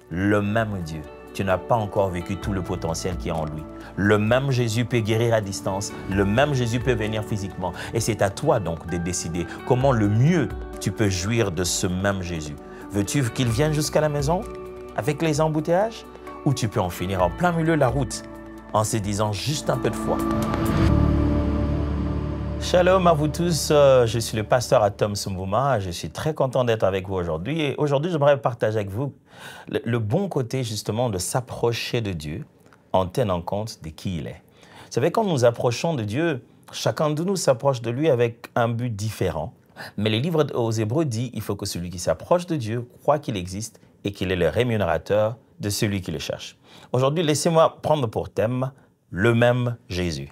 le même Dieu. Tu n'as pas encore vécu tout le potentiel qui est en lui. Le même Jésus peut guérir à distance. Le même Jésus peut venir physiquement. Et c'est à toi donc de décider comment le mieux tu peux jouir de ce même Jésus. Veux-tu qu'il vienne jusqu'à la maison avec les embouteillages? Ou tu peux en finir en plein milieu de la route en se disant juste un peu de foi. Shalom à vous tous, je suis le pasteur Atom Sumbouma, je suis très content d'être avec vous aujourd'hui. Et aujourd'hui, j'aimerais partager avec vous le bon côté justement de s'approcher de Dieu en tenant compte de qui il est. Vous savez, quand nous approchons de Dieu, chacun de nous s'approche de lui avec un but différent. Mais le livre aux Hébreux dit il faut que celui qui s'approche de Dieu croit qu'il existe et qu'il est le rémunérateur de celui qui le cherche. Aujourd'hui, laissez-moi prendre pour thème le même Jésus.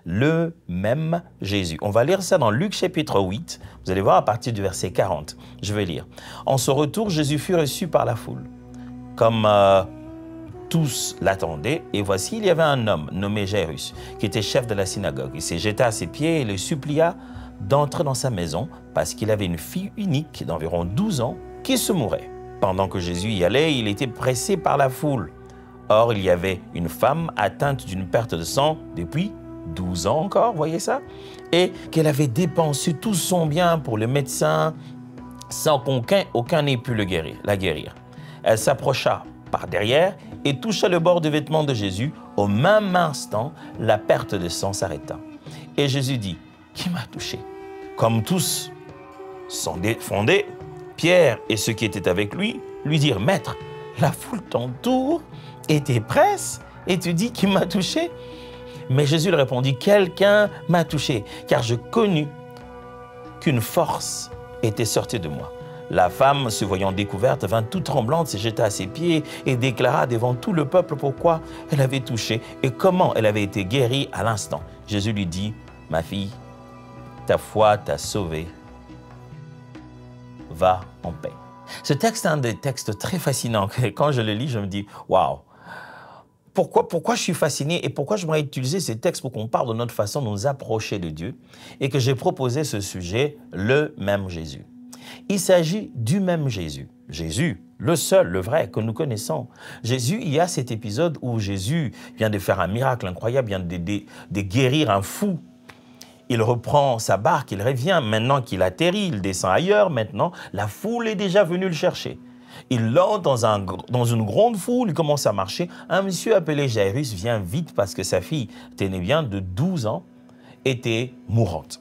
Le même Jésus. On va lire ça dans Luc chapitre 8. Vous allez voir à partir du verset 40. Je vais lire. En ce retour, Jésus fut reçu par la foule, comme tous l'attendaient. Et voici, il y avait un homme nommé Jairus, qui était chef de la synagogue. Il s'est jeté à ses pieds et le supplia d'entrer dans sa maison, parce qu'il avait une fille unique d'environ 12 ans qui se mourait. Pendant que Jésus y allait, il était pressé par la foule. Or, il y avait une femme atteinte d'une perte de sang depuis 12 ans encore, voyez ça? Et qu'elle avait dépensé tout son bien pour le médecin sans qu'aucun n'ait pu la guérir. Elle s'approcha par derrière et toucha le bord du vêtement de Jésus. Au même instant, la perte de sang s'arrêta. Et Jésus dit, « Qui m'a touché ?» Comme tous sont fondés, Pierre et ceux qui étaient avec lui dirent, « Maître, la foule t'entoure et te presse, et tu dis qui m'a touché ?» Mais Jésus lui répondit, « Quelqu'un m'a touché, car je connus qu'une force était sortie de moi. » La femme, se voyant découverte, vint toute tremblante, se jeta à ses pieds et déclara devant tout le peuple pourquoi elle avait touché et comment elle avait été guérie à l'instant. Jésus lui dit, « Ma fille, ta foi t'a sauvée. Va en paix. » Ce texte est un des textes très fascinants. Quand je le lis, je me dis, waouh! Pourquoi je suis fasciné et pourquoi j'aimerais utiliser ces textes pour qu'on parle de notre façon de nous approcher de Dieu et que j'ai proposé ce sujet, le même Jésus. Il s'agit du même Jésus. Jésus, le seul, le vrai, que nous connaissons. Jésus, il y a cet épisode où Jésus vient de faire un miracle incroyable, vient de guérir un fou. Il reprend sa barque, il revient. Maintenant qu'il atterrit, il descend ailleurs. Maintenant, la foule est déjà venue le chercher. Il entre dans une grande foule, il commence à marcher. Un monsieur appelé Jairus vient vite parce que sa fille, tenait bien de 12 ans, était mourante.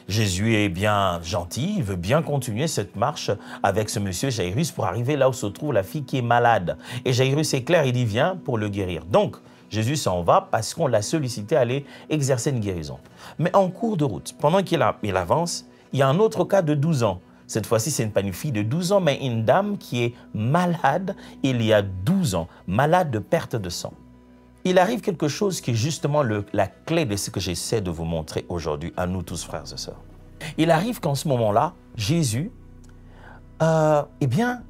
Jésus est bien gentil, il veut bien continuer cette marche avec ce monsieur Jairus pour arriver là où se trouve la fille qui est malade. Et Jairus est clair, il dit viens pour le guérir. Donc, Jésus s'en va parce qu'on l'a sollicité à aller exercer une guérison. Mais en cours de route, pendant qu'il avance, il y a un autre cas de 12 ans. Cette fois-ci, ce n'est pas une fille de 12 ans, mais une dame qui est malade il y a 12 ans, malade de perte de sang. Il arrive quelque chose qui est justement la clé de ce que j'essaie de vous montrer aujourd'hui à nous tous, frères et sœurs. Il arrive qu'en ce moment-là, Jésus, eh bien,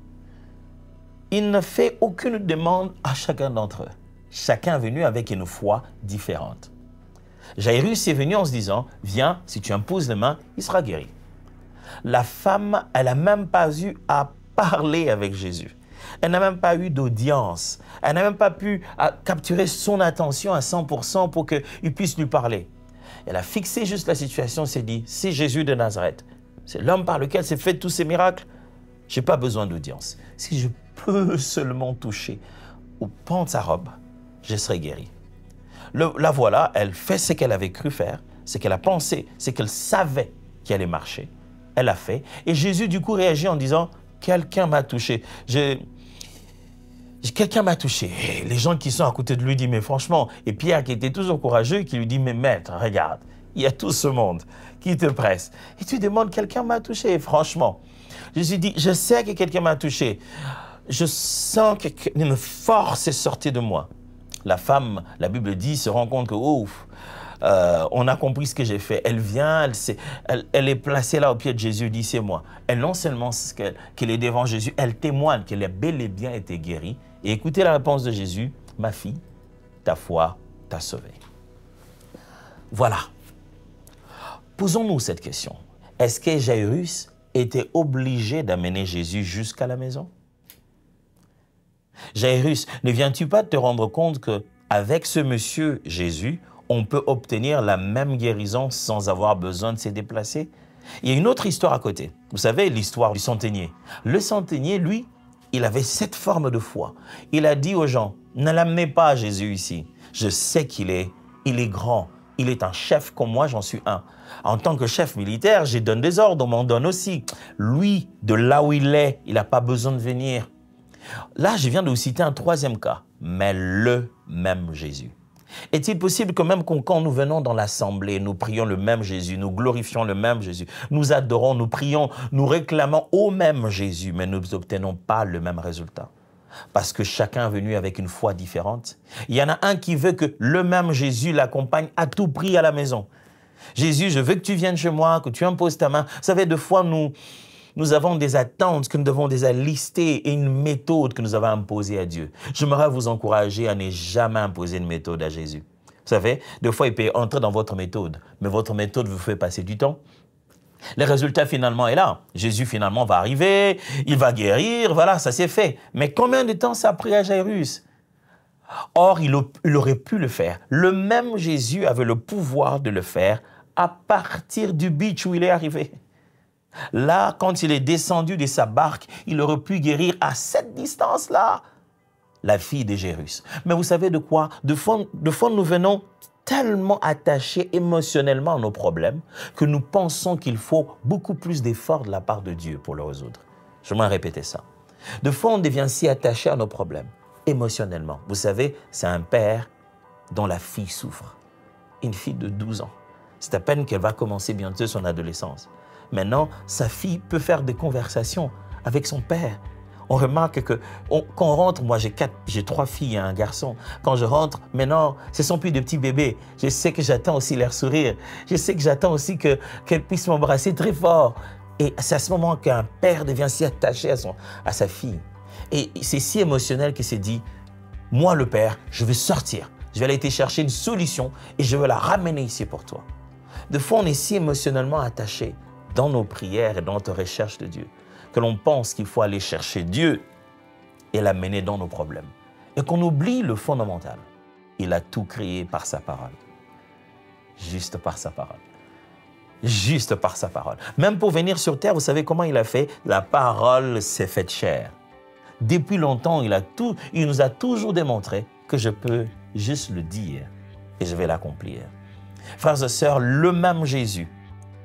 il ne fait aucune demande à chacun d'entre eux. Chacun est venu avec une foi différente. Jairus est venu en se disant, viens, si tu imposes les mains, il sera guéri. La femme, elle n'a même pas eu à parler avec Jésus. Elle n'a même pas eu d'audience. Elle n'a même pas pu capturer son attention à 100% pour qu'il puisse lui parler. Elle a fixé juste la situation, s'est dit, c'est Jésus de Nazareth. C'est l'homme par lequel s'est fait tous ces miracles. Je n'ai pas besoin d'audience. Si je peux seulement toucher au pan de sa robe, je serai guéri. La voilà, elle fait ce qu'elle avait cru faire, ce qu'elle a pensé, ce qu'elle savait qu'elle allait marcher. Elle a fait. Et Jésus, du coup, réagit en disant, quelqu'un m'a touché. Quelqu'un m'a touché. Et les gens qui sont à côté de lui disent, mais franchement, et Pierre qui était toujours courageux, qui lui dit, mais maître, regarde, il y a tout ce monde qui te presse. Et tu demandes, quelqu'un m'a touché. Et franchement, Jésus dit, je sais que quelqu'un m'a touché. Je sens qu'une force est sortie de moi. La femme, la Bible dit, se rend compte que, ouf, on a compris ce que j'ai fait. Elle vient, elle est placée là au pied de Jésus, dit c'est moi. Elle non seulement qu'elle est devant Jésus, elle témoigne qu'elle a bel et bien été guérie. Et écoutez la réponse de Jésus, ma fille, ta foi t'a sauvée. Voilà. Posons-nous cette question. Est-ce que Jairus était obligé d'amener Jésus jusqu'à la maison? Jairus, ne viens-tu pas te rendre compte qu'avec ce monsieur Jésus, on peut obtenir la même guérison sans avoir besoin de se déplacer? Il y a une autre histoire à côté. Vous savez, l'histoire du centenier. Le centenier, lui, il avait cette forme de foi. Il a dit aux gens, ne l'amenez pas Jésus ici. Je sais qu'il est grand. Il est un chef comme moi, j'en suis un. En tant que chef militaire, je donne des ordres, on m'en donne aussi. Lui, de là où il est, il n'a pas besoin de venir. Là, je viens de vous citer un troisième cas, mais le même Jésus. Est-il possible que même quand nous venons dans l'assemblée, nous prions le même Jésus, nous glorifions le même Jésus, nous adorons, nous prions, nous réclamons au même Jésus, mais nous n'obtenons pas le même résultat? Parce que chacun est venu avec une foi différente. Il y en a un qui veut que le même Jésus l'accompagne à tout prix à la maison. Jésus, je veux que tu viennes chez moi, que tu imposes ta main. Vous savez, des fois, nous avons des attentes que nous devons déjà lister et une méthode que nous avons imposée à Dieu. J'aimerais vous encourager à ne jamais imposer une méthode à Jésus. Vous savez, des fois, il peut entrer dans votre méthode, mais votre méthode vous fait passer du temps. Le résultat finalement est là. Jésus finalement va arriver, il va guérir, voilà, ça s'est fait. Mais combien de temps ça a pris à Jairus? Or, il aurait pu le faire. Le même Jésus avait le pouvoir de le faire à partir du beach où il est arrivé. Là, quand il est descendu de sa barque, il aurait pu guérir à cette distance-là la fille de Jairus. Mais vous savez de quoi? De fois, nous venons tellement attachés émotionnellement à nos problèmes que nous pensons qu'il faut beaucoup plus d'efforts de la part de Dieu pour le résoudre. Je vais répéter ça. De fois, on devient si attaché à nos problèmes émotionnellement. Vous savez, c'est un père dont la fille souffre. Une fille de 12 ans. C'est à peine qu'elle va commencer bientôt son adolescence. Maintenant, sa fille peut faire des conversations avec son père. On remarque que quand on rentre, moi j'ai 3 filles et un garçon. Quand je rentre, maintenant, ce ne sont plus de petits bébés. Je sais que j'attends aussi leur sourire. Je sais que j'attends aussi qu'elles puissent m'embrasser très fort. Et c'est à ce moment qu'un père devient si attaché à sa fille. Et c'est si émotionnel qu'il s'est dit, moi le père, je vais sortir. Je vais aller te chercher une solution et je vais la ramener ici pour toi. De fois, on est si émotionnellement attaché dans nos prières et dans notre recherche de Dieu, que l'on pense qu'il faut aller chercher Dieu et l'amener dans nos problèmes. Et qu'on oublie le fondamental. Il a tout créé par sa parole. Juste par sa parole. Juste par sa parole. Même pour venir sur terre, vous savez comment il a fait? La parole s'est faite chair. Depuis longtemps, il nous a toujours démontré que je peux juste le dire et je vais l'accomplir. Frères et sœurs, le même Jésus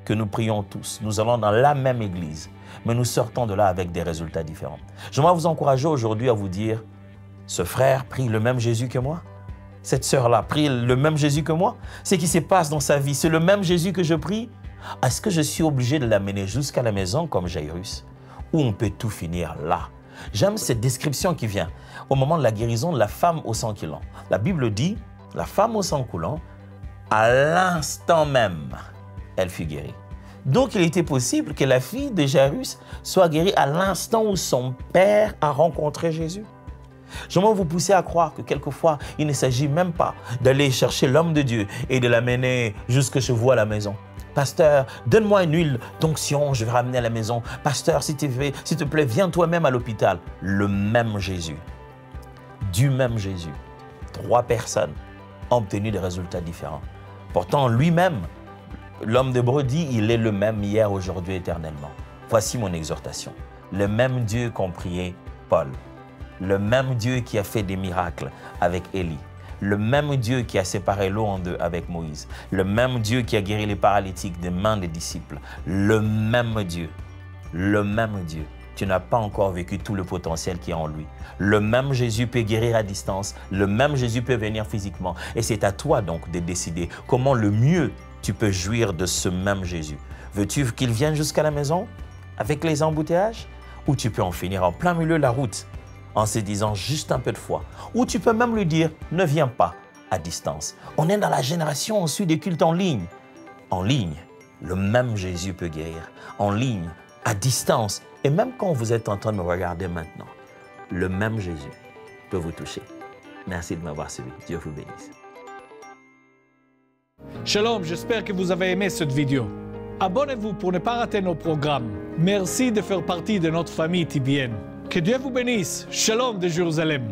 que nous prions tous, nous allons dans la même église, mais nous sortons de là avec des résultats différents. J'aimerais vous encourager aujourd'hui à vous dire, ce frère prie le même Jésus que moi, cette sœur-là prie le même Jésus que moi, ce qui se passe dans sa vie, c'est le même Jésus que je prie. Est-ce que je suis obligé de l'amener jusqu'à la maison comme Jairus, ou on peut tout finir là? J'aime cette description qui vient au moment de la guérison de la femme au sang coulant. La Bible dit, la femme au sang coulant, à l'instant même, elle fut guérie. Donc, il était possible que la fille de Jairus soit guérie à l'instant où son père a rencontré Jésus. J'aimerais vous pousser à croire que quelquefois, il ne s'agit même pas d'aller chercher l'homme de Dieu et de l'amener jusque chez vous à la maison. Pasteur, donne-moi une huile d'onction, je vais ramener à la maison. Pasteur, s'il te plaît, viens toi-même à l'hôpital. Le même Jésus, du même Jésus, 3 personnes ont obtenu des résultats différents. Pourtant, lui-même, l'homme d'Hébreu dit, il est le même hier, aujourd'hui, éternellement. Voici mon exhortation. Le même Dieu qu'ont prié Paul. Le même Dieu qui a fait des miracles avec Élie. Le même Dieu qui a séparé l'eau en deux avec Moïse. Le même Dieu qui a guéri les paralytiques des mains des disciples. Le même Dieu. Le même Dieu. Tu n'as pas encore vécu tout le potentiel qui est en lui. Le même Jésus peut guérir à distance. Le même Jésus peut venir physiquement. Et c'est à toi donc de décider comment le mieux tu peux jouir de ce même Jésus. Veux-tu qu'il vienne jusqu'à la maison avec les embouteillages? Ou tu peux en finir en plein milieu de la route en se disant juste un peu de foi. Ou tu peux même lui dire, ne viens pas à distance. On est dans la génération ensuite des cultes en ligne. En ligne, le même Jésus peut guérir. En ligne, à distance. Et même quand vous êtes en train de me regarder maintenant, le même Jésus peut vous toucher. Merci de m'avoir suivi. Dieu vous bénisse. Shalom, j'espère que vous avez aimé cette vidéo. Abonnez-vous pour ne pas rater nos programmes. Merci de faire partie de notre famille TBN. Que Dieu vous bénisse. Shalom de Jérusalem.